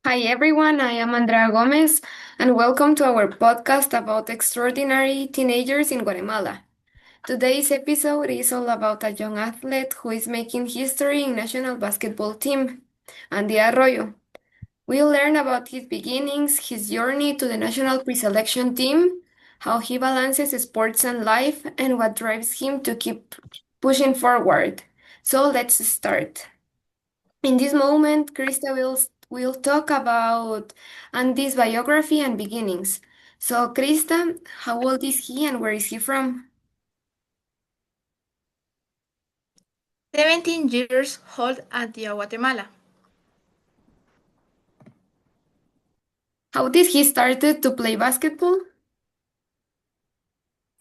Hi everyone, I am Andrea Gomez, and welcome to our podcast about extraordinary teenagers in Guatemala. Today's episode is all about a young athlete who is making history in national basketball team, Andy Arroyo. We'll learn about his beginnings, his journey to the national preselection team, how he balances sports and life, and what drives him to keep pushing forward. So let's start. In this moment, Krista will talk about Andy's biography and beginnings. So, Krista, how old is he and where is he from? 17 years old at the Guatemala. How did he started to play basketball?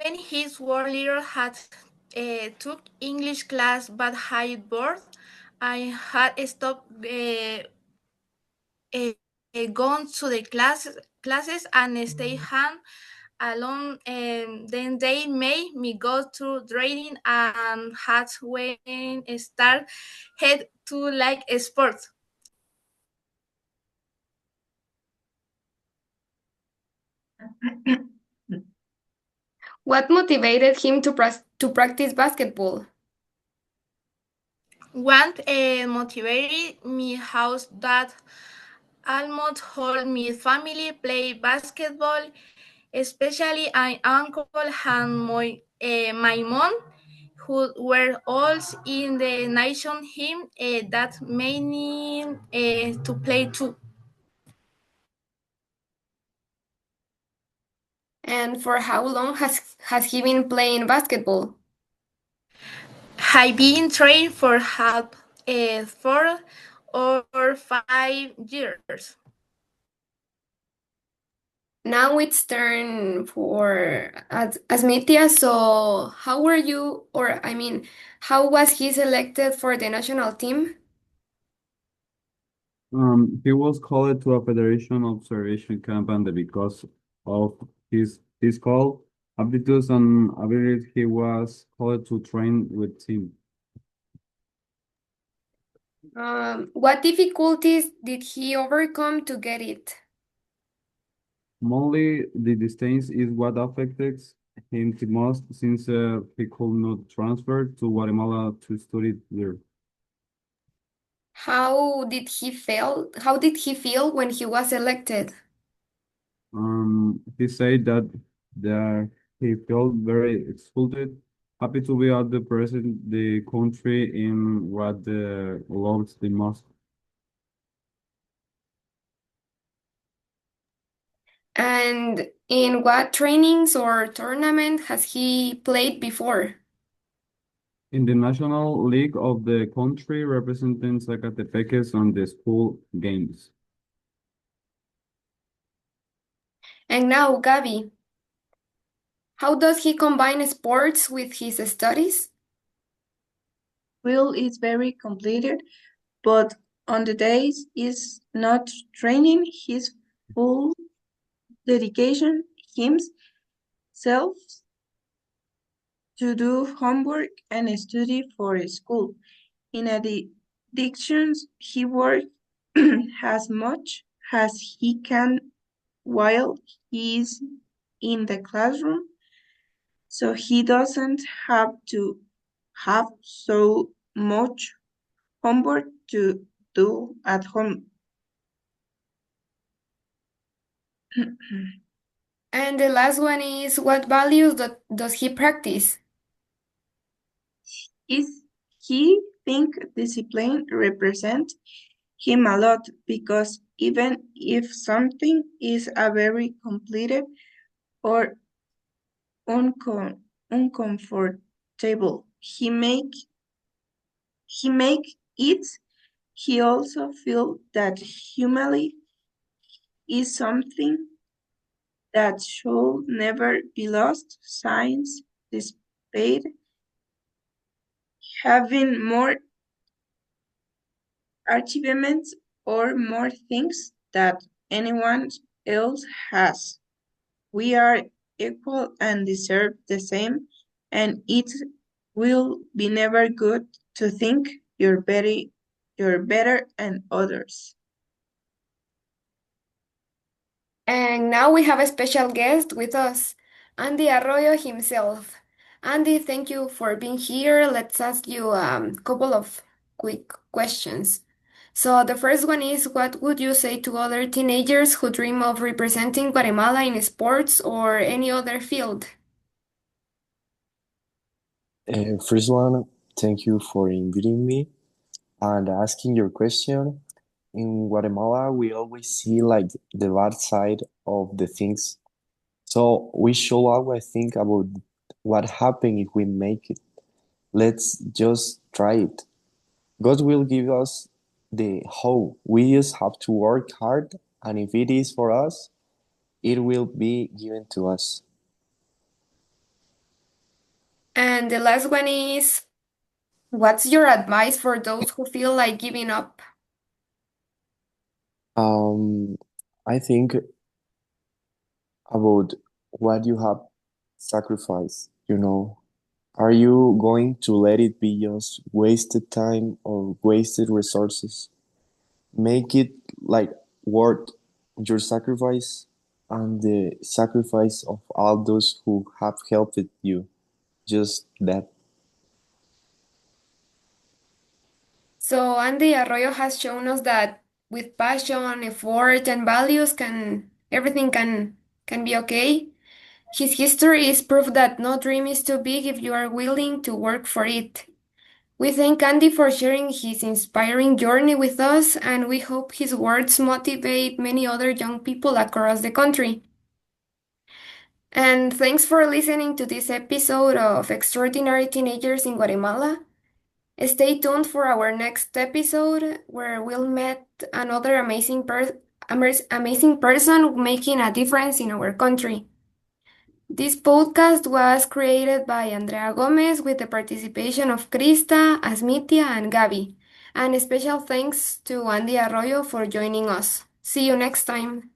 When his world leader had took English class but had bored, I had stopped uh, gone to the classes and stay home alone. Then they made me go to training and had when start head to like sports. What motivated him to practice basketball? What motivated me house that almost all my family play basketball, especially my uncle and my mom, who were all in the nation team that many to play too. And for how long has he been playing basketball? I've been trained for half 4 or 5 years. Now it's turn for Asmitia. So, how were you, or I mean, how was he selected for the national team? He was called to a Federation observation camp, and because of his physical aptitudes and ability, he was called to train with team. What difficulties did he overcome to get it? Mainly, the distance is what affected him the most, since he could not transfer to Guatemala to study there. How did he feel when he was elected? He said that there he felt very exalted, happy to be at the present the country in what loves the most. And in what trainings or tournament has he played before? In the national league of the country, representing Zacatepeques on the school games. And now, Gabi, how does he combine sports with his studies? Will is very completed, but on the days is not training his full dedication himself to do homework and study for school. In addition, he works as much as he can while he is in the classroom, so he doesn't have to have so much homework to do at home. And the last one is what values does he practice? Is he think discipline represent him a lot, because even if something is a very completed or uncomfortable, he make it. He also feel that humility is something that should never be lost, since despite having more achievements or more things that anyone else has. We are equal and deserve the same, and it will be never good to think you're better than others. And now we have a special guest with us, Andy Arroyo himself. Andy, thank you for being here. Let's ask you a couple of quick questions. So the first one is, what would you say to other teenagers who dream of representing Guatemala in sports or any other field? First one, thank you for inviting me and asking your question. In Guatemala, we always see like the bad side of the things. So we should always think about what happen if we make it. Let's just try it. God will give us the hope. We just have to work hard, and if it is for us, it will be given to us. And the last one is, what's your advice for those who feel like giving up? Um, I think about what you have sacrificed, you know. Are you going to let it be just wasted time or wasted resources? Make it like worth your sacrifice and the sacrifice of all those who have helped you. Just that. So Andy Arroyo has shown us that with passion, effort, and values, can everything can be okay. His history is proof that no dream is too big if you are willing to work for it. We thank Andy for sharing his inspiring journey with us, and we hope his words motivate many other young people across the country. And thanks for listening to this episode of Extraordinary Teenagers in Guatemala. Stay tuned for our next episode where we'll meet another amazing person making a difference in our country. This podcast was created by Andrea Gomez with the participation of Krista, Asmitia, and Gabi. And a special thanks to Andy Arroyo for joining us. See you next time.